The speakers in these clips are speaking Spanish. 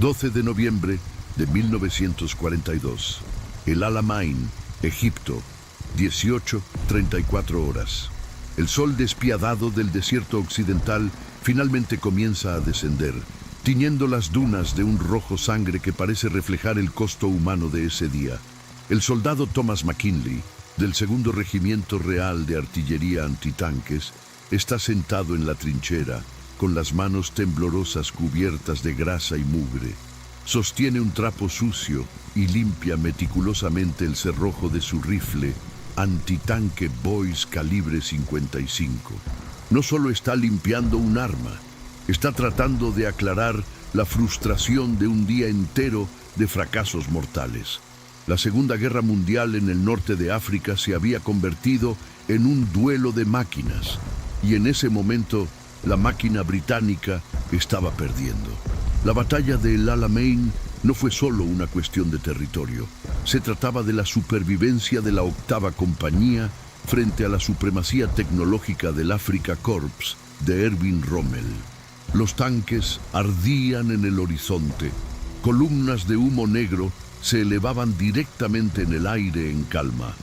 12 de noviembre de 1942. El Alamein, Egipto, 18:34 horas. El sol despiadado del desierto occidental finalmente comienza a descender, tiñendo las dunas de un rojo sangre que parece reflejar el costo humano de ese día. El soldado Thomas McKinley, del Segundo Regimiento Real de Artillería Antitanques, está sentado en la trinchera, con las manos temblorosas cubiertas de grasa y mugre. Sostiene un trapo sucio y limpia meticulosamente el cerrojo de su rifle antitanque Boys calibre 55. No solo está limpiando un arma, está tratando de aclarar la frustración de un día entero de fracasos mortales. La Segunda Guerra Mundial en el norte de África se había convertido en un duelo de máquinas, y en ese momento la máquina británica estaba perdiendo. La batalla de El Alamein no fue solo una cuestión de territorio. Se trataba de la supervivencia de la Octava Compañía frente a la supremacía tecnológica del Afrika Korps de Erwin Rommel. Los tanques ardían en el horizonte. Columnas de humo negro se elevaban directamente en el aire en calma,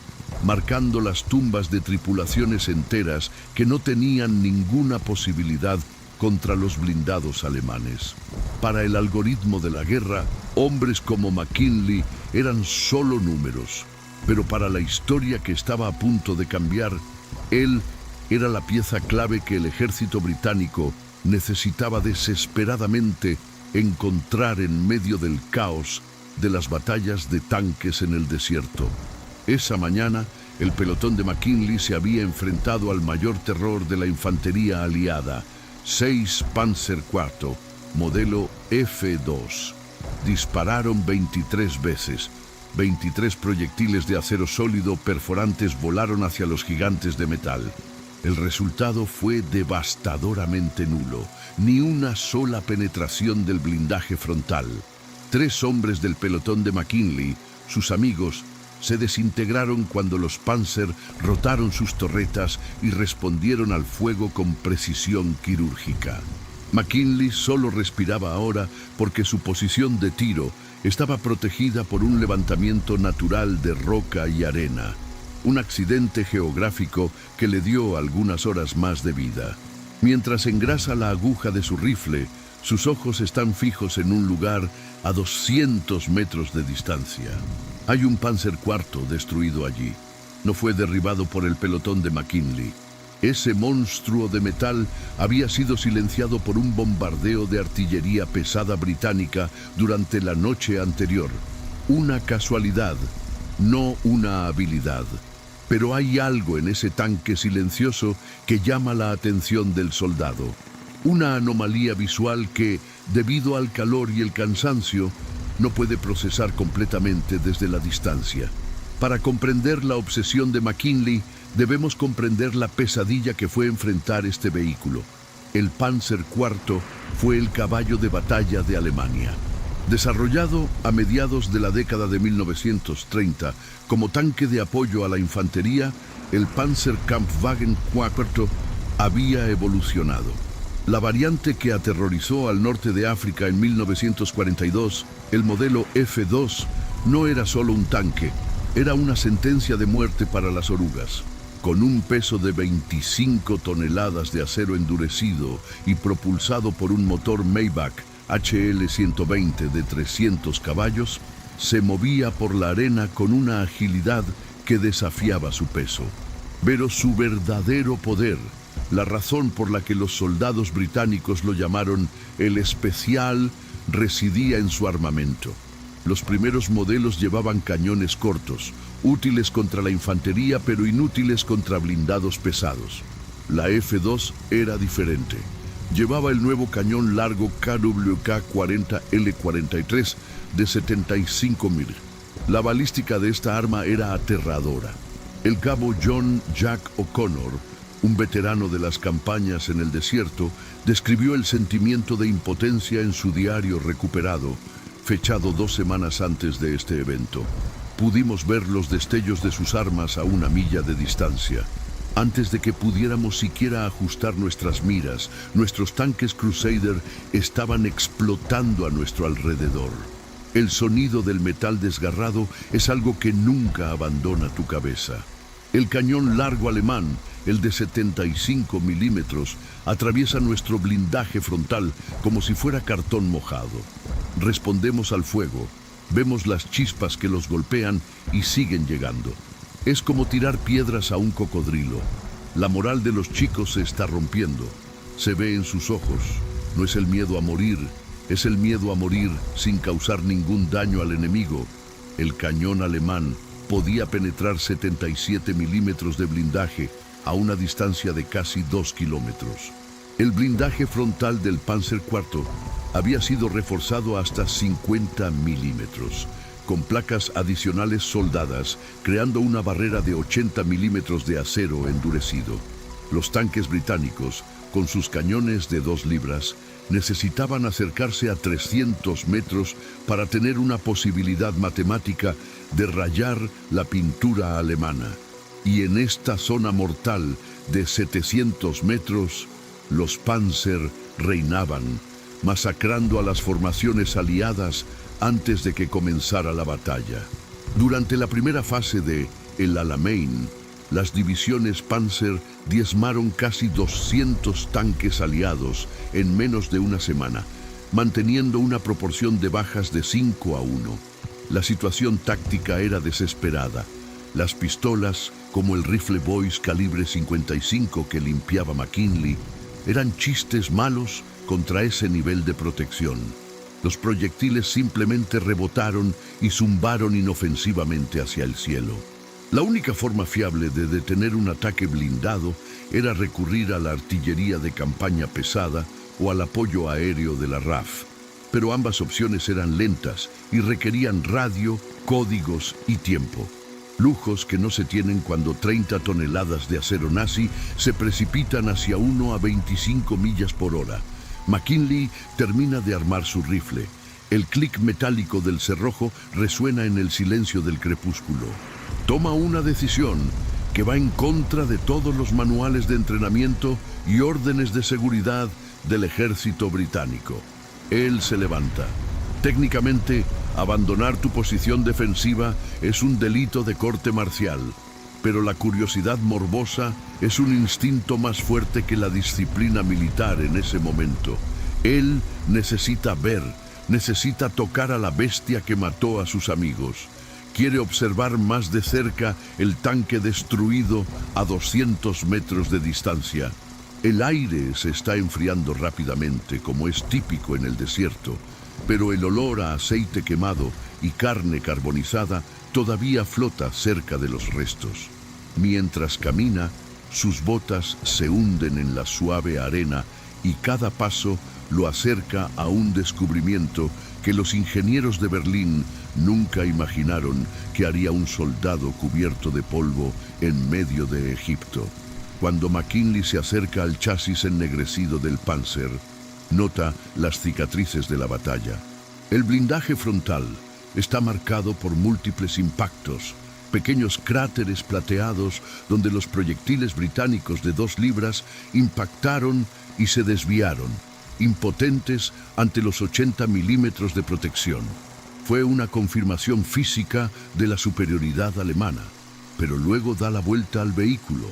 marcando las tumbas de tripulaciones enteras que no tenían ninguna posibilidad contra los blindados alemanes. Para el algoritmo de la guerra, hombres como McKinley eran solo números, pero para la historia que estaba a punto de cambiar, él era la pieza clave que el ejército británico necesitaba desesperadamente encontrar en medio del caos de las batallas de tanques en el desierto. Esa mañana, el pelotón de McKinley se había enfrentado al mayor terror de la infantería aliada, 6 Panzer IV, modelo F2. Dispararon 23 veces. 23 proyectiles de acero sólido perforantes volaron hacia los gigantes de metal. El resultado fue devastadoramente nulo. Ni una sola penetración del blindaje frontal. 3 hombres del pelotón de McKinley, sus amigos, se desintegraron cuando los Panzer rotaron sus torretas y respondieron al fuego con precisión quirúrgica. McKinley solo respiraba ahora porque su posición de tiro estaba protegida por un levantamiento natural de roca y arena, un accidente geográfico que le dio algunas horas más de vida. Mientras engrasa la aguja de su rifle, sus ojos están fijos en un lugar a 200 metros de distancia. Hay un Panzer IV destruido allí. No fue derribado por el pelotón de McKinley. Ese monstruo de metal había sido silenciado por un bombardeo de artillería pesada británica durante la noche anterior. Una casualidad, no una habilidad. Pero hay algo en ese tanque silencioso que llama la atención del soldado. Una anomalía visual que, debido al calor y el cansancio, no puede procesar completamente desde la distancia. Para comprender la obsesión de McKinley, debemos comprender la pesadilla que fue enfrentar este vehículo. El Panzer IV fue el caballo de batalla de Alemania. Desarrollado a mediados de la década de 1930 como tanque de apoyo a la infantería, el Panzerkampfwagen IV había evolucionado. La variante que aterrorizó al norte de África en 1942, el modelo F2, no era solo un tanque, era una sentencia de muerte para las orugas. Con un peso de 25 toneladas de acero endurecido y propulsado por un motor Maybach HL120 de 300 caballos, se movía por la arena con una agilidad que desafiaba su peso. Pero su verdadero poder, la razón por la que los soldados británicos lo llamaron el especial, residía en su armamento. Los primeros modelos llevaban cañones cortos, útiles contra la infantería pero inútiles contra blindados pesados. La F2 era diferente. Llevaba el nuevo cañón largo KWK-40L43 de 75 mm. La balística de esta arma era aterradora. El cabo John Jack O'Connor, un veterano de las campañas en el desierto, describió el sentimiento de impotencia en su diario recuperado, fechado 2 semanas antes de este evento. Pudimos ver los destellos de sus armas a 1 milla de distancia. Antes de que pudiéramos siquiera ajustar nuestras miras, nuestros tanques Crusader estaban explotando a nuestro alrededor. El sonido del metal desgarrado es algo que nunca abandona tu cabeza. El cañón largo alemán, el de 75 milímetros, atraviesa nuestro blindaje frontal como si fuera cartón mojado. Respondemos al fuego, vemos las chispas que los golpean y siguen llegando. Es como tirar piedras a un cocodrilo. La moral de los chicos se está rompiendo. Se ve en sus ojos. No es el miedo a morir, es el miedo a morir sin causar ningún daño al enemigo. El cañón alemán podía penetrar 77 milímetros de blindaje a una distancia de casi 2 kilómetros. El blindaje frontal del Panzer IV había sido reforzado hasta 50 milímetros, con placas adicionales soldadas, creando una barrera de 80 milímetros de acero endurecido. Los tanques británicos, con sus cañones de 2 libras, necesitaban acercarse a 300 metros para tener una posibilidad matemática de rayar la pintura alemana. Y en esta zona mortal de 700 metros, los Panzer reinaban, masacrando a las formaciones aliadas antes de que comenzara la batalla. Durante la primera fase de El Alamein, las divisiones Panzer diezmaron casi 200 tanques aliados en menos de una semana, manteniendo una proporción de bajas de 5-1. La situación táctica era desesperada. Las pistolas, como el rifle Boys calibre 55 que limpiaba McKinley, eran chistes malos contra ese nivel de protección. Los proyectiles simplemente rebotaron y zumbaron inofensivamente hacia el cielo. La única forma fiable de detener un ataque blindado era recurrir a la artillería de campaña pesada o al apoyo aéreo de la RAF. Pero ambas opciones eran lentas y requerían radio, códigos y tiempo. Lujos que no se tienen cuando 30 toneladas de acero nazi se precipitan hacia 1 a 25 millas por hora. McKinley termina de armar su rifle. El clic metálico del cerrojo resuena en el silencio del crepúsculo. Toma una decisión que va en contra de todos los manuales de entrenamiento y órdenes de seguridad del ejército británico. Él se levanta. Técnicamente, abandonar tu posición defensiva es un delito de corte marcial, pero la curiosidad morbosa es un instinto más fuerte que la disciplina militar en ese momento. Él necesita ver, necesita tocar a la bestia que mató a sus amigos. Quiere observar más de cerca el tanque destruido a 200 metros de distancia. El aire se está enfriando rápidamente, como es típico en el desierto, pero el olor a aceite quemado y carne carbonizada todavía flota cerca de los restos. Mientras camina, sus botas se hunden en la suave arena y cada paso lo acerca a un descubrimiento que los ingenieros de Berlín nunca imaginaron que haría un soldado cubierto de polvo en medio de Egipto. Cuando McKinley se acerca al chasis ennegrecido del Panzer, nota las cicatrices de la batalla. El blindaje frontal está marcado por múltiples impactos, pequeños cráteres plateados donde los proyectiles británicos de 2 libras impactaron y se desviaron, impotentes ante los 80 milímetros de protección. Fue una confirmación física de la superioridad alemana, pero luego da la vuelta al vehículo.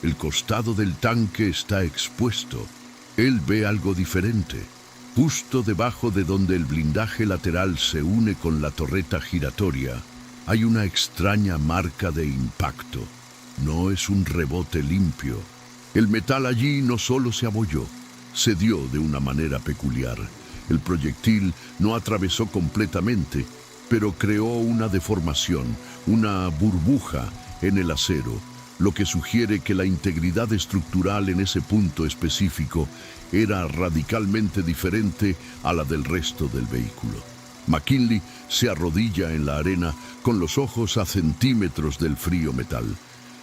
El costado del tanque está expuesto. Él ve algo diferente. Justo debajo de donde el blindaje lateral se une con la torreta giratoria, hay una extraña marca de impacto. No es un rebote limpio. El metal allí no solo se abolló, se dio de una manera peculiar. El proyectil no atravesó completamente, pero creó una deformación, una burbuja en el acero, lo que sugiere que la integridad estructural en ese punto específico era radicalmente diferente a la del resto del vehículo. McKinley se arrodilla en la arena con los ojos a centímetros del frío metal.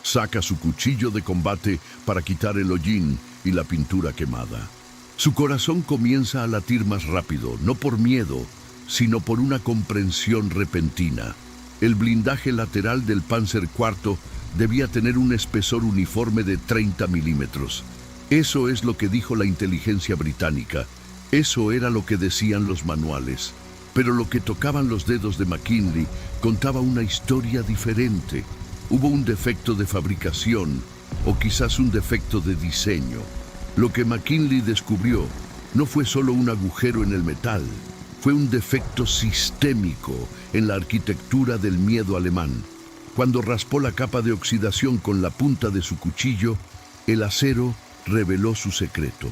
Saca su cuchillo de combate para quitar el hollín y la pintura quemada. Su corazón comienza a latir más rápido, no por miedo, sino por una comprensión repentina. El blindaje lateral del Panzer IV debía tener un espesor uniforme de 30 milímetros. Eso es lo que dijo la inteligencia británica. Eso era lo que decían los manuales. Pero lo que tocaban los dedos de McKinley contaba una historia diferente. Hubo un defecto de fabricación, o quizás un defecto de diseño. Lo que McKinley descubrió no fue solo un agujero en el metal, fue un defecto sistémico en la arquitectura del miedo alemán. Cuando raspó la capa de oxidación con la punta de su cuchillo, el acero reveló su secreto.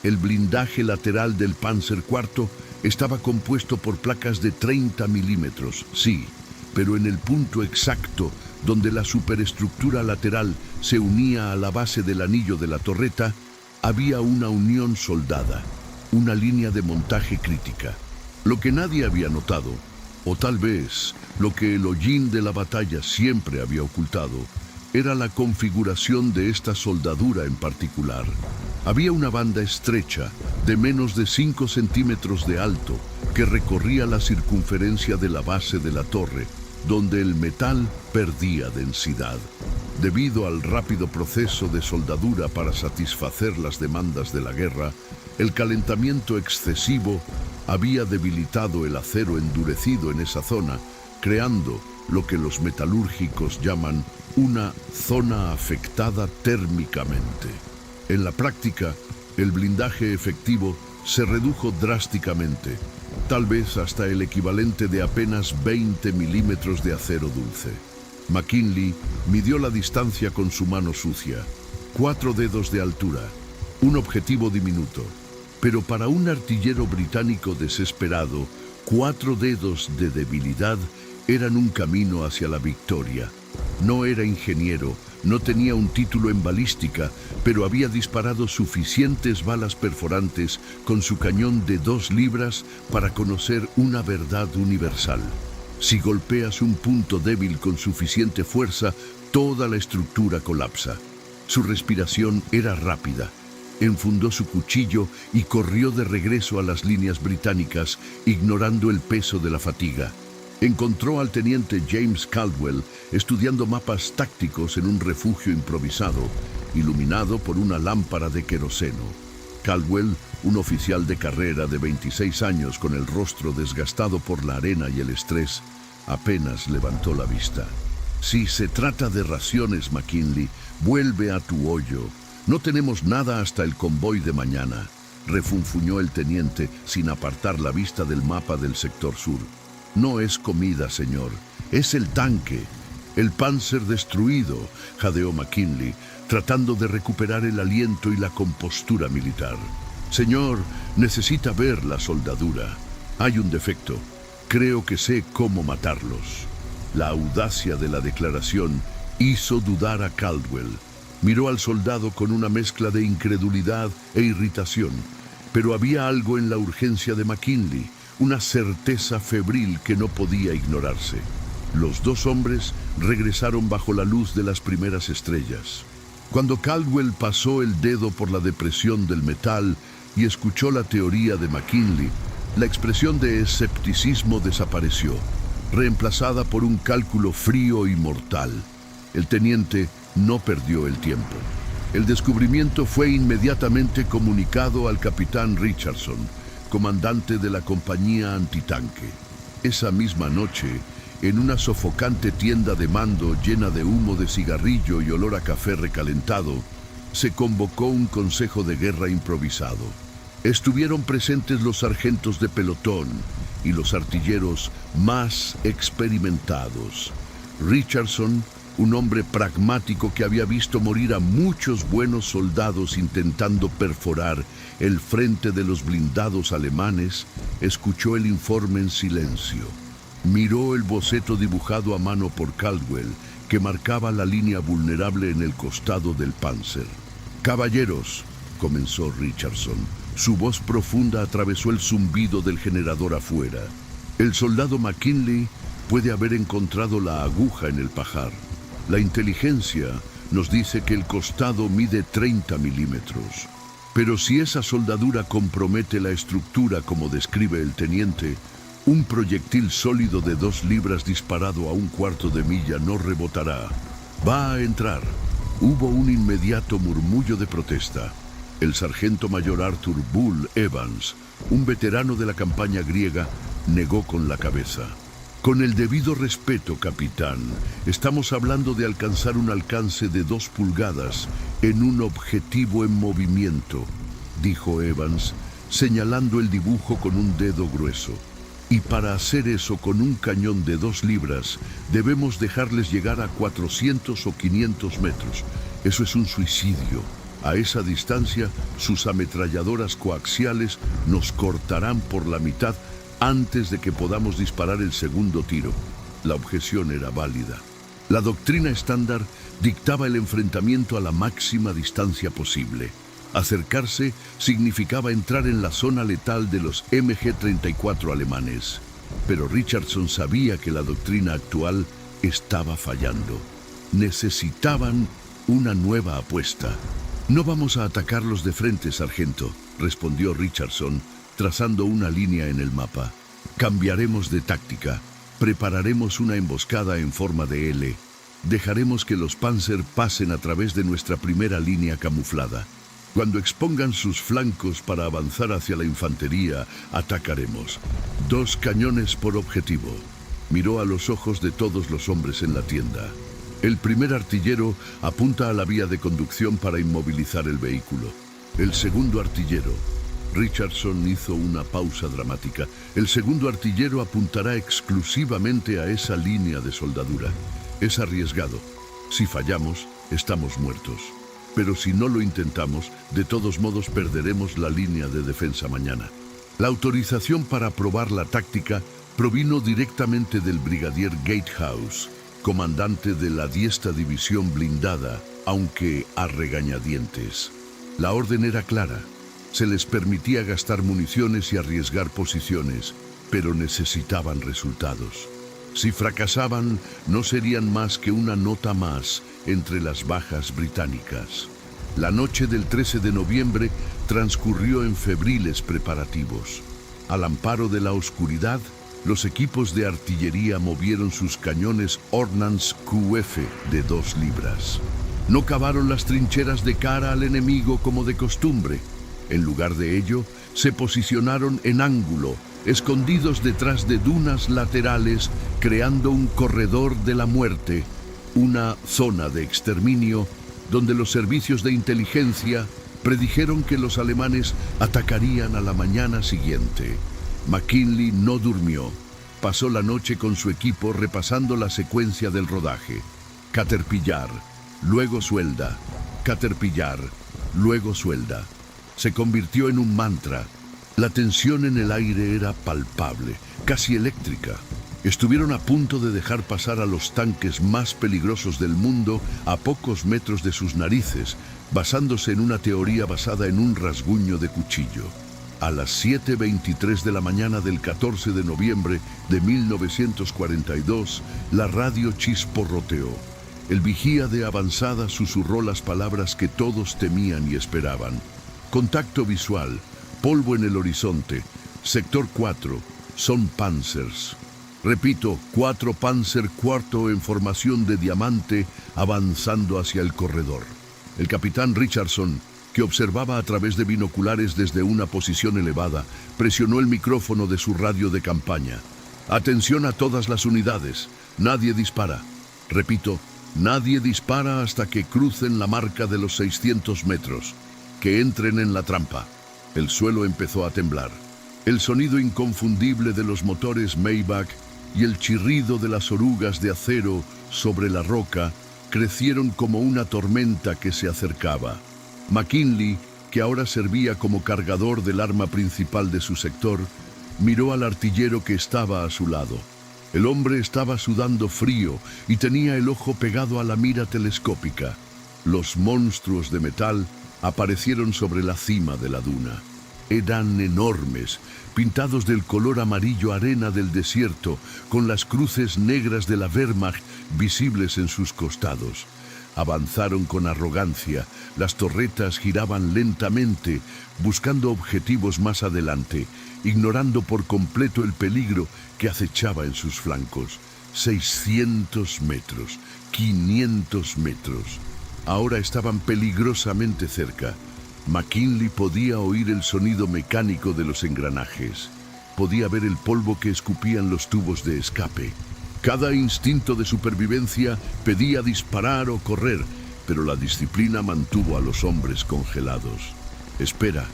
El blindaje lateral del Panzer IV estaba compuesto por placas de 30 milímetros, sí, pero en el punto exacto donde la superestructura lateral se unía a la base del anillo de la torreta, había una unión soldada, una línea de montaje crítica. Lo que nadie había notado, o tal vez lo que el hollín de la batalla siempre había ocultado, era la configuración de esta soldadura en particular. Había una banda estrecha de menos de 5 centímetros de alto que recorría la circunferencia de la base de la torre, donde el metal perdía densidad. Debido al rápido proceso de soldadura para satisfacer las demandas de la guerra, el calentamiento excesivo había debilitado el acero endurecido en esa zona, creando lo que los metalúrgicos llaman una zona afectada térmicamente. En la práctica, el blindaje efectivo se redujo drásticamente, tal vez hasta el equivalente de apenas 20 milímetros de acero dulce. McKinley midió la distancia con su mano sucia, 4 dedos de altura, un objetivo diminuto. Pero para un artillero británico desesperado, 4 dedos de debilidad eran un camino hacia la victoria. No era ingeniero, no tenía un título en balística, pero había disparado suficientes balas perforantes con su cañón de 2 libras para conocer una verdad universal. Si golpeas un punto débil con suficiente fuerza, toda la estructura colapsa. Su respiración era rápida. Enfundó su cuchillo y corrió de regreso a las líneas británicas, ignorando el peso de la fatiga. Encontró al teniente James Caldwell estudiando mapas tácticos en un refugio improvisado, iluminado por una lámpara de queroseno. Caldwell, un oficial de carrera de 26 años con el rostro desgastado por la arena y el estrés, apenas levantó la vista. Si se trata de raciones, McKinley, vuelve a tu hoyo. No tenemos nada hasta el convoy de mañana, refunfuñó el teniente sin apartar la vista del mapa del sector sur. No es comida, señor, es el tanque. El Panzer destruido, jadeó McKinley, tratando de recuperar el aliento y la compostura militar. Señor, necesita ver la soldadura. Hay un defecto. Creo que sé cómo matarlos. La audacia de la declaración hizo dudar a Caldwell. Miró al soldado con una mezcla de incredulidad e irritación, pero había algo en la urgencia de McKinley, una certeza febril que no podía ignorarse. Los 2 hombres regresaron bajo la luz de las primeras estrellas. Cuando Caldwell pasó el dedo por la depresión del metal y escuchó la teoría de McKinley, la expresión de escepticismo desapareció, reemplazada por un cálculo frío y mortal. El teniente no perdió el tiempo. El descubrimiento fue inmediatamente comunicado al capitán Richardson, comandante de la compañía antitanque. Esa misma noche, en una sofocante tienda de mando llena de humo de cigarrillo y olor a café recalentado, se convocó un consejo de guerra improvisado. Estuvieron presentes los sargentos de pelotón y los artilleros más experimentados. Richardson, un hombre pragmático que había visto morir a muchos buenos soldados intentando perforar el frente de los blindados alemanes, escuchó el informe en silencio. Miró el boceto dibujado a mano por Caldwell, que marcaba la línea vulnerable en el costado del Panzer. «Caballeros», comenzó Richardson. Su voz profunda atravesó el zumbido del generador afuera. «El soldado McKinley puede haber encontrado la aguja en el pajar. La inteligencia nos dice que el costado mide 30 milímetros. Pero si esa soldadura compromete la estructura como describe el teniente, un proyectil sólido de 2 libras disparado a 1/4 de milla no rebotará. Va a entrar. Hubo un inmediato murmullo de protesta. El sargento mayor Arthur Bull Evans, un veterano de la campaña griega, negó con la cabeza. Con el debido respeto, capitán, estamos hablando de alcanzar un alcance de 2 pulgadas en un objetivo en movimiento, dijo Evans, señalando el dibujo con un dedo grueso. Y para hacer eso con un cañón de 2 libras, debemos dejarles llegar a 400 o 500 metros. Eso es un suicidio. A esa distancia, sus ametralladoras coaxiales nos cortarán por la mitad antes de que podamos disparar el segundo tiro. La objeción era válida. La doctrina estándar dictaba el enfrentamiento a la máxima distancia posible. Acercarse significaba entrar en la zona letal de los MG-34 alemanes. Pero Richardson sabía que la doctrina actual estaba fallando. Necesitaban una nueva apuesta. «No vamos a atacarlos de frente, sargento», respondió Richardson, trazando una línea en el mapa. «Cambiaremos de táctica. Prepararemos una emboscada en forma de L. Dejaremos que los Panzer pasen a través de nuestra primera línea camuflada. Cuando expongan sus flancos para avanzar hacia la infantería, atacaremos. 2 cañones por objetivo». Miró a los ojos de todos los hombres en la tienda. El primer artillero apunta a la vía de conducción para inmovilizar el vehículo. El segundo artillero... Richardson hizo una pausa dramática. El segundo artillero apuntará exclusivamente a esa línea de soldadura. Es arriesgado. Si fallamos, estamos muertos. Pero si no lo intentamos, de todos modos perderemos la línea de defensa mañana. La autorización para probar la táctica provino directamente del brigadier Gatehouse, comandante de la 10ª División Blindada, aunque a regañadientes. La orden era clara. Se les permitía gastar municiones y arriesgar posiciones, pero necesitaban resultados. Si fracasaban, no serían más que una nota más entre las bajas británicas. La noche del 13 de noviembre transcurrió en febriles preparativos. Al amparo de la oscuridad, los equipos de artillería movieron sus cañones Ordnance QF de 2 libras. No cavaron las trincheras de cara al enemigo como de costumbre. En lugar de ello, se posicionaron en ángulo, escondidos detrás de dunas laterales, creando un corredor de la muerte, una zona de exterminio donde los servicios de inteligencia predijeron que los alemanes atacarían a la mañana siguiente. McKinley no durmió. Pasó la noche con su equipo repasando la secuencia del rodaje. Caterpillar, luego suelda, caterpillar, luego suelda. Se convirtió en un mantra. La tensión en el aire era palpable, casi eléctrica. Estuvieron a punto de dejar pasar a los tanques más peligrosos del mundo a pocos metros de sus narices, basándose en una teoría basada en un rasguño de cuchillo. A las 7:23 de la mañana del 14 de noviembre de 1942, la radio chisporroteó. El vigía de avanzada susurró las palabras que todos temían y esperaban. Contacto visual, polvo en el horizonte, sector 4, son Panzers. Repito, 4 Panzer IV en formación de diamante avanzando hacia el corredor. El capitán Richardson, que observaba a través de binoculares desde una posición elevada, presionó el micrófono de su radio de campaña. Atención a todas las unidades, nadie dispara. Repito, nadie dispara hasta que crucen la marca de los 600 metros. Que entren en la trampa. El suelo empezó a temblar. El sonido inconfundible de los motores Maybach y el chirrido de las orugas de acero sobre la roca crecieron como una tormenta que se acercaba. McKinley, que ahora servía como cargador del arma principal de su sector, miró al artillero que estaba a su lado. El hombre estaba sudando frío y tenía el ojo pegado a la mira telescópica. Los monstruos de metal aparecieron sobre la cima de la duna. Eran enormes, pintados del color amarillo arena del desierto, con las cruces negras de la Wehrmacht visibles en sus costados. Avanzaron con arrogancia, las torretas giraban lentamente, buscando objetivos más adelante, ignorando por completo el peligro que acechaba en sus flancos. 600 metros, 500 metros. Ahora estaban peligrosamente cerca. McKinley podía oír el sonido mecánico de los engranajes. Podía ver el polvo que escupían los tubos de escape. Cada instinto de supervivencia pedía disparar o correr, pero la disciplina mantuvo a los hombres congelados. «Espera»,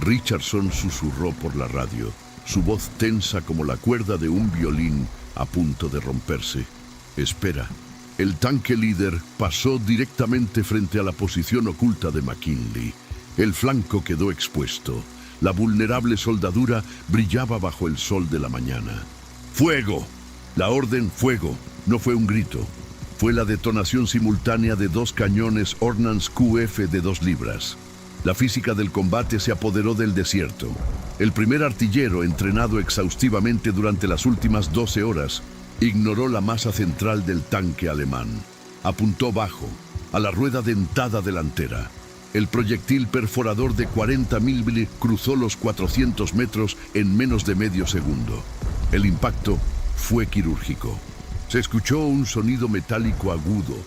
Richardson susurró por la radio, su voz tensa como la cuerda de un violín a punto de romperse. «Espera». El tanque líder pasó directamente frente a la posición oculta de McKinley. El flanco quedó expuesto. La vulnerable soldadura brillaba bajo el sol de la mañana. ¡Fuego! La orden «fuego» no fue un grito. Fue la detonación simultánea de 2 cañones Ordnance QF de 2 libras. La física del combate se apoderó del desierto. El primer artillero, entrenado exhaustivamente durante las últimas 12 horas, ignoró la masa central del tanque alemán. Apuntó bajo, a la rueda dentada delantera. El proyectil perforador de 40 mm cruzó los 400 metros en menos de medio segundo. El impacto fue quirúrgico. Se escuchó un sonido metálico agudo,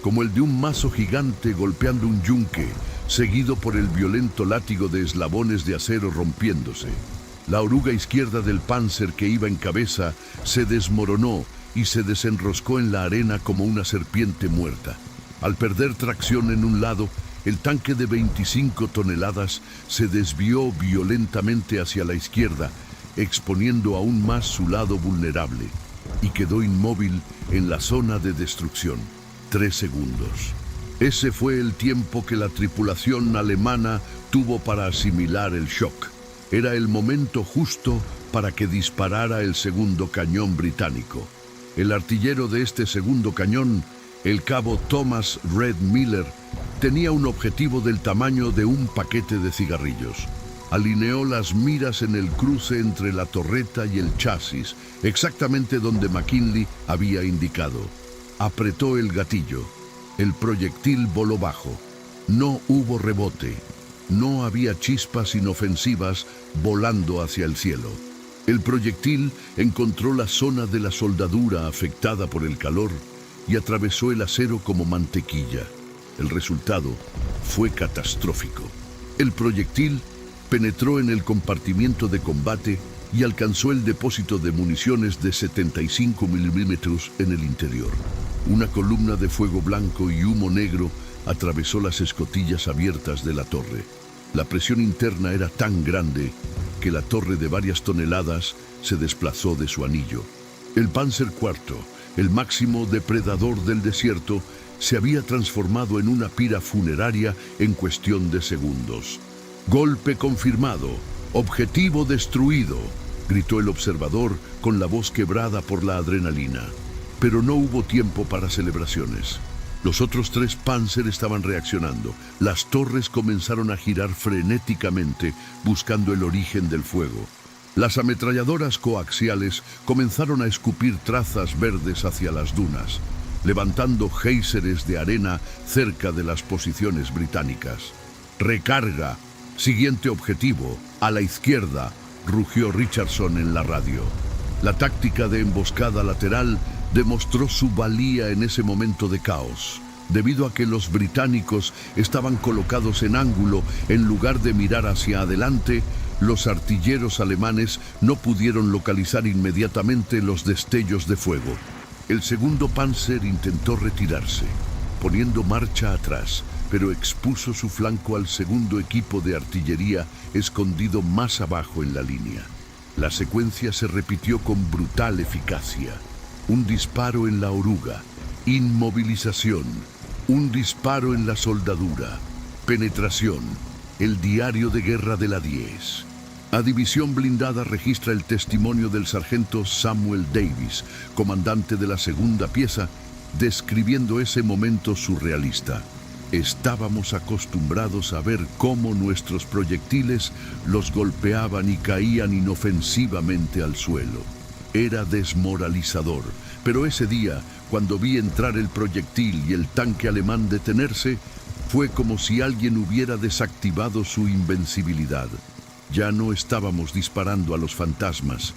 como el de un mazo gigante golpeando un yunque, seguido por el violento látigo de eslabones de acero rompiéndose. La oruga izquierda del Panzer que iba en cabeza se desmoronó y se desenroscó en la arena como una serpiente muerta. Al perder tracción en un lado, el tanque de 25 toneladas se desvió violentamente hacia la izquierda, exponiendo aún más su lado vulnerable, y quedó inmóvil en la zona de destrucción. 3 segundos. Ese fue el tiempo que la tripulación alemana tuvo para asimilar el shock. Era el momento justo para que disparara el segundo cañón británico. El artillero de este segundo cañón, el cabo Thomas Red Miller, tenía un objetivo del tamaño de un paquete de cigarrillos. Alineó las miras en el cruce entre la torreta y el chasis, exactamente donde McKinley había indicado. Apretó el gatillo. El proyectil voló bajo. No hubo rebote. No había chispas inofensivas volando hacia el cielo. El proyectil encontró la zona de la soldadura afectada por el calor y atravesó el acero como mantequilla. El resultado fue catastrófico. El proyectil penetró en el compartimiento de combate y alcanzó el depósito de municiones de 75 milímetros en el interior. Una columna de fuego blanco y humo negro atravesó las escotillas abiertas de la torre. La presión interna era tan grande que la torre de varias toneladas se desplazó de su anillo. El Panzer IV, el máximo depredador del desierto, se había transformado en una pira funeraria en cuestión de segundos. «Golpe confirmado, objetivo destruido», gritó el observador con la voz quebrada por la adrenalina. Pero no hubo tiempo para celebraciones. Los otros 3 Panzer estaban reaccionando. Las torres comenzaron a girar frenéticamente, buscando el origen del fuego. Las ametralladoras coaxiales comenzaron a escupir trazas verdes hacia las dunas, levantando géiseres de arena cerca de las posiciones británicas. «Recarga. Siguiente objetivo. A la izquierda», rugió Richardson en la radio. La táctica de emboscada lateral demostró su valía en ese momento de caos, debido a que los británicos estaban colocados en ángulo. En lugar de mirar hacia adelante, los artilleros alemanes no pudieron localizar inmediatamente los destellos de fuego. El segundo Panzer intentó retirarse, poniendo marcha atrás, pero expuso su flanco al segundo equipo de artillería escondido más abajo en la línea. La secuencia se repitió con brutal eficacia. Un disparo en la oruga, inmovilización, un disparo en la soldadura, penetración, el diario de guerra de la 10. A división blindada registra el testimonio del sargento Samuel Davis, comandante de la segunda pieza, describiendo ese momento surrealista. «Estábamos acostumbrados a ver cómo nuestros proyectiles los golpeaban y caían inofensivamente al suelo. Era desmoralizador, pero ese día, cuando vi entrar el proyectil y el tanque alemán detenerse, fue como si alguien hubiera desactivado su invencibilidad. Ya no estábamos disparando a los fantasmas,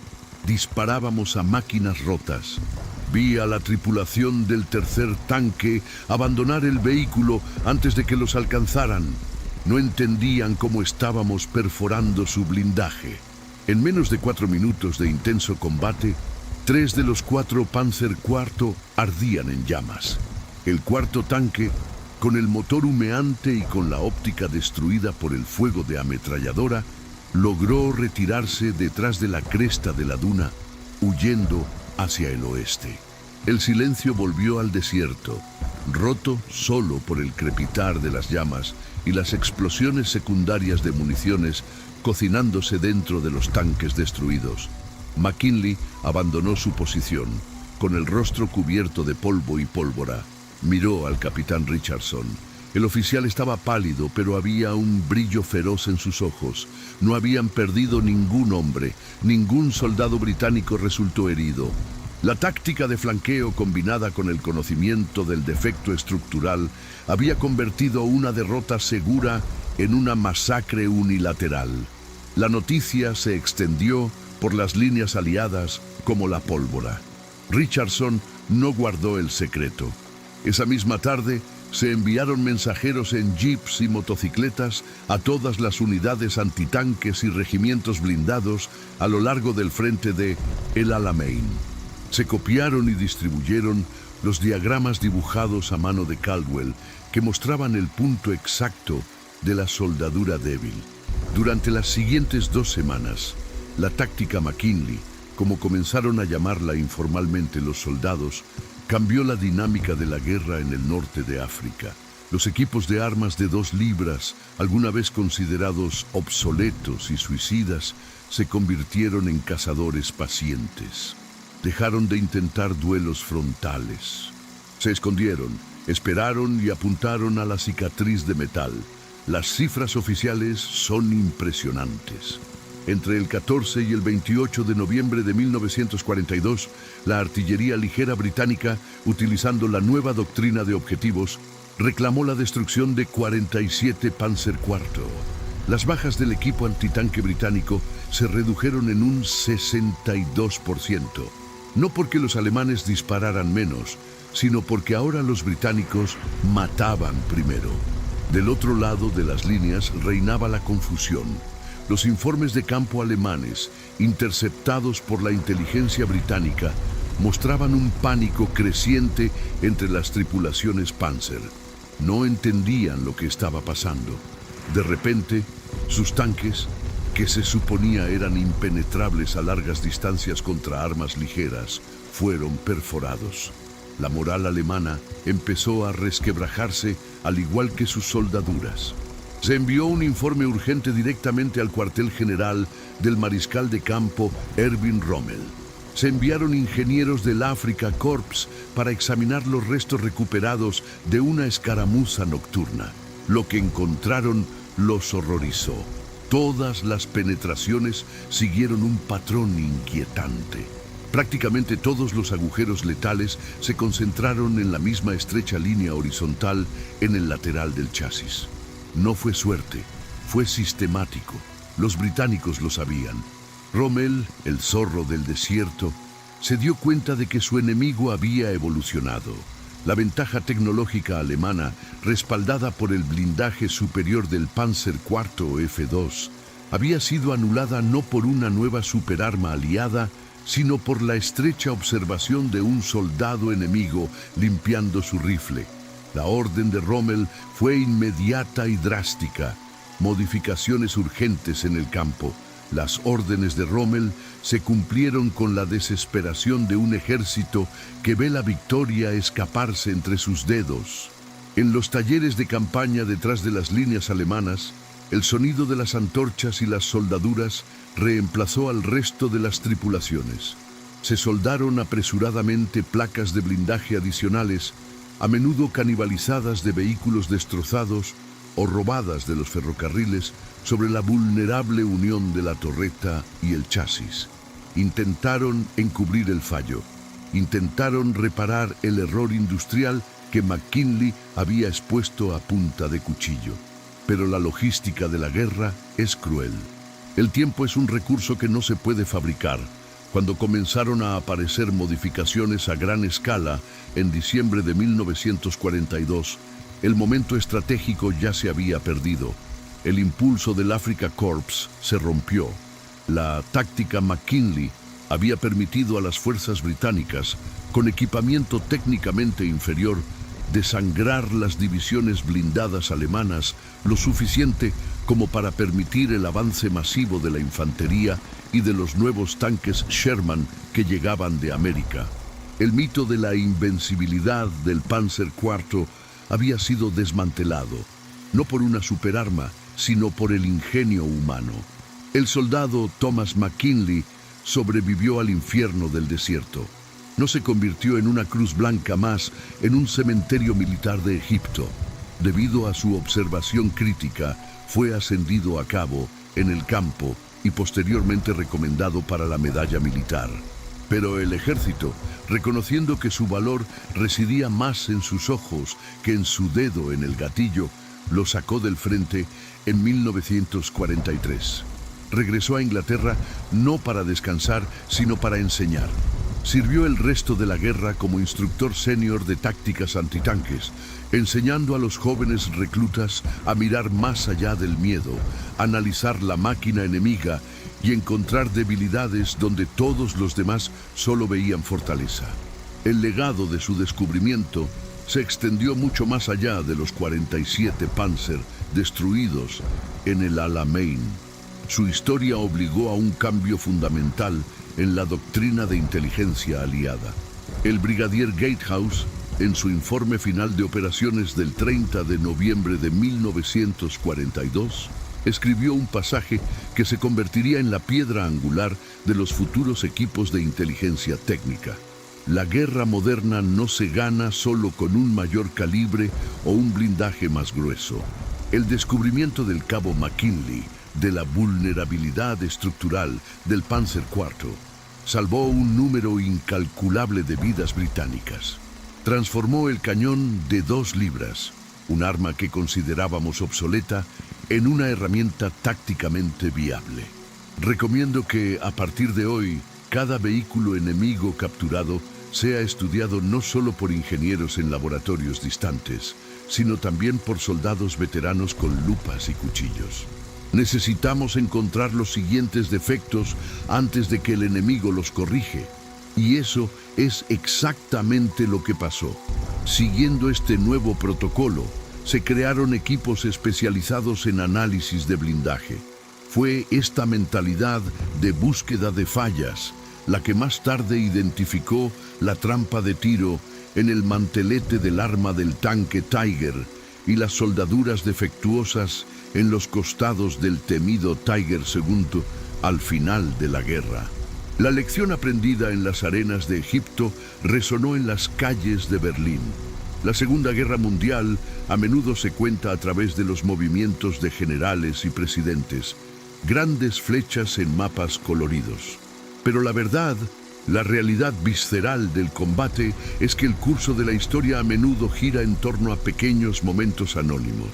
disparábamos a máquinas rotas. Vi a la tripulación del tercer tanque abandonar el vehículo antes de que los alcanzaran. No entendían cómo estábamos perforando su blindaje. En menos de 4 minutos de intenso combate, 3 de los 4 Panzer IV ardían en llamas. El cuarto tanque, con el motor humeante y con la óptica destruida por el fuego de ametralladora, logró retirarse detrás de la cresta de la duna, huyendo hacia el oeste. El silencio volvió al desierto, roto solo por el crepitar de las llamas y las explosiones secundarias de municiones cocinándose dentro de los tanques destruidos. McKinley abandonó su posición, con el rostro cubierto de polvo y pólvora. Miró al capitán Richardson. El oficial estaba pálido, pero había un brillo feroz en sus ojos. No habían perdido ningún hombre, ningún soldado británico resultó herido. La táctica de flanqueo combinada con el conocimiento del defecto estructural había convertido una derrota segura en una masacre unilateral. La noticia se extendió por las líneas aliadas como la pólvora. Richardson no guardó el secreto. Esa misma tarde se enviaron mensajeros en jeeps y motocicletas a todas las unidades antitanques y regimientos blindados a lo largo del frente de El Alamein. Se copiaron y distribuyeron los diagramas dibujados a mano de Caldwell que mostraban el punto exacto de la soldadura débil. Durante las siguientes 2 semanas, la táctica McKinley, como comenzaron a llamarla informalmente los soldados, cambió la dinámica de la guerra en el norte de África. Los equipos de armas de 2 libras, alguna vez considerados obsoletos y suicidas, se convirtieron en cazadores pacientes. Dejaron de intentar duelos frontales. Se escondieron, esperaron y apuntaron a la cicatriz de metal. Las cifras oficiales son impresionantes. Entre el 14 y el 28 de noviembre de 1942, la artillería ligera británica, utilizando la nueva doctrina de objetivos, reclamó la destrucción de 47 Panzer IV. Las bajas del equipo antitanque británico se redujeron en un 62%. No porque los alemanes dispararan menos, sino porque ahora los británicos mataban primero. Del otro lado de las líneas reinaba la confusión. Los informes de campo alemanes, interceptados por la inteligencia británica, mostraban un pánico creciente entre las tripulaciones Panzer. No entendían lo que estaba pasando. De repente, sus tanques, que se suponía eran impenetrables a largas distancias contra armas ligeras, fueron perforados. La moral alemana empezó a resquebrajarse, al igual que sus soldaduras. Se envió un informe urgente directamente al cuartel general del mariscal de campo Erwin Rommel. Se enviaron ingenieros del Afrika Korps para examinar los restos recuperados de una escaramuza nocturna. Lo que encontraron los horrorizó. Todas las penetraciones siguieron un patrón inquietante. Prácticamente todos los agujeros letales se concentraron en la misma estrecha línea horizontal en el lateral del chasis. No fue suerte, fue sistemático. Los británicos lo sabían. Rommel, el zorro del desierto, se dio cuenta de que su enemigo había evolucionado. La ventaja tecnológica alemana, respaldada por el blindaje superior del Panzer IV F2, había sido anulada no por una nueva superarma aliada, sino por la estrecha observación de un soldado enemigo limpiando su rifle. La orden de Rommel fue inmediata y drástica. Modificaciones urgentes en el campo. Las órdenes de Rommel se cumplieron con la desesperación de un ejército que ve la victoria escaparse entre sus dedos. En los talleres de campaña detrás de las líneas alemanas, el sonido de las antorchas y las soldaduras reemplazó al resto de las tripulaciones. Se soldaron apresuradamente placas de blindaje adicionales, a menudo canibalizadas de vehículos destrozados o robadas de los ferrocarriles sobre la vulnerable unión de la torreta y el chasis. Intentaron encubrir el fallo. Intentaron reparar el error industrial que McKinley había expuesto a punta de cuchillo. Pero la logística de la guerra es cruel. El tiempo es un recurso que no se puede fabricar. Cuando comenzaron a aparecer modificaciones a gran escala en diciembre de 1942, el momento estratégico ya se había perdido. El impulso del Afrika Korps se rompió. La táctica McKinley había permitido a las fuerzas británicas, con equipamiento técnicamente inferior, desangrar las divisiones blindadas alemanas lo suficiente como para permitir el avance masivo de la infantería y de los nuevos tanques Sherman que llegaban de América. El mito de la invencibilidad del Panzer IV había sido desmantelado, no por una superarma, sino por el ingenio humano. El soldado Thomas McKinley sobrevivió al infierno del desierto. No se convirtió en una cruz blanca más en un cementerio militar de Egipto. Debido a su observación crítica, fue ascendido a cabo en el campo y posteriormente recomendado para la medalla militar. Pero el ejército, reconociendo que su valor residía más en sus ojos que en su dedo en el gatillo, lo sacó del frente en 1943. Regresó a Inglaterra no para descansar, sino para enseñar. Sirvió el resto de la guerra como instructor senior de tácticas antitanques, enseñando a los jóvenes reclutas a mirar más allá del miedo, analizar la máquina enemiga y encontrar debilidades donde todos los demás solo veían fortaleza. El legado de su descubrimiento se extendió mucho más allá de los 47 Panzer destruidos en el Alamein. Su historia obligó a un cambio fundamental en la doctrina de inteligencia aliada. El brigadier Gatehouse, en su informe final de operaciones del 30 de noviembre de 1942, escribió un pasaje que se convertiría en la piedra angular de los futuros equipos de inteligencia técnica. La guerra moderna no se gana solo con un mayor calibre o un blindaje más grueso. El descubrimiento del cabo McKinley, de la vulnerabilidad estructural del Panzer IV, salvó un número incalculable de vidas británicas. Transformó el cañón de 2 libras, un arma que considerábamos obsoleta, en una herramienta tácticamente viable. Recomiendo que, a partir de hoy, cada vehículo enemigo capturado sea estudiado no solo por ingenieros en laboratorios distantes, sino también por soldados veteranos con lupas y cuchillos. Necesitamos encontrar los siguientes defectos antes de que el enemigo los corrige. Y eso es exactamente lo que pasó. Siguiendo este nuevo protocolo, se crearon equipos especializados en análisis de blindaje. Fue esta mentalidad de búsqueda de fallas la que más tarde identificó la trampa de tiro en el mantelete del arma del tanque Tiger y las soldaduras defectuosas en los costados del temido Tiger II al final de la guerra. La lección aprendida en las arenas de Egipto resonó en las calles de Berlín. La Segunda Guerra Mundial a menudo se cuenta a través de los movimientos de generales y presidentes, grandes flechas en mapas coloridos. Pero la verdad, la realidad visceral del combate es que el curso de la historia a menudo gira en torno a pequeños momentos anónimos.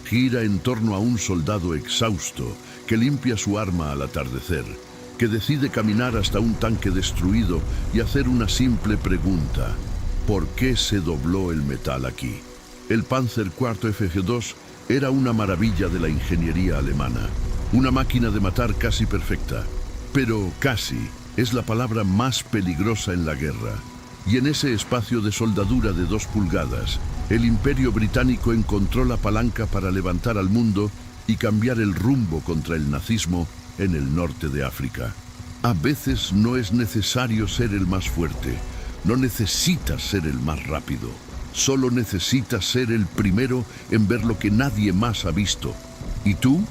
Gira en torno a un soldado exhausto que limpia su arma al atardecer, que decide caminar hasta un tanque destruido y hacer una simple pregunta: ¿por qué se dobló el metal aquí? El Panzer IV FG2 era una maravilla de la ingeniería alemana, una máquina de matar casi perfecta. Pero casi es la palabra más peligrosa en la guerra. Y en ese espacio de soldadura de 2 pulgadas, el Imperio Británico encontró la palanca para levantar al mundo y cambiar el rumbo contra el nazismo en el norte de África. A veces no es necesario ser el más fuerte, no necesitas ser el más rápido, solo necesitas ser el primero en ver lo que nadie más ha visto. ¿Y tú?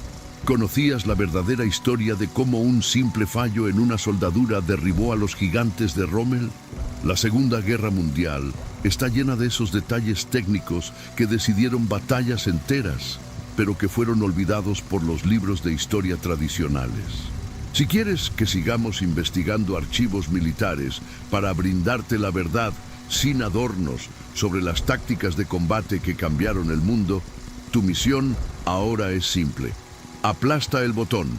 ¿Conocías la verdadera historia de cómo un simple fallo en una soldadura derribó a los gigantes de Rommel? La Segunda Guerra Mundial está llena de esos detalles técnicos que decidieron batallas enteras, pero que fueron olvidados por los libros de historia tradicionales. Si quieres que sigamos investigando archivos militares para brindarte la verdad sin adornos sobre las tácticas de combate que cambiaron el mundo, tu misión ahora es simple. Aplasta el botón.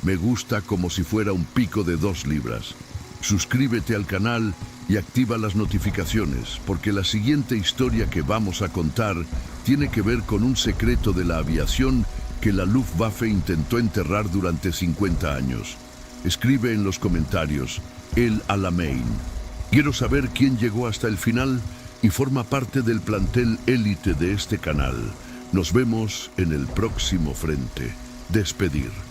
Me gusta como si fuera un pico de 2 libras. Suscríbete al canal y activa las notificaciones, porque la siguiente historia que vamos a contar tiene que ver con un secreto de la aviación que la Luftwaffe intentó enterrar durante 50 años. Escribe en los comentarios, El Alamein. Quiero saber quién llegó hasta el final y forma parte del plantel élite de este canal. Nos vemos en el próximo frente. Despedir.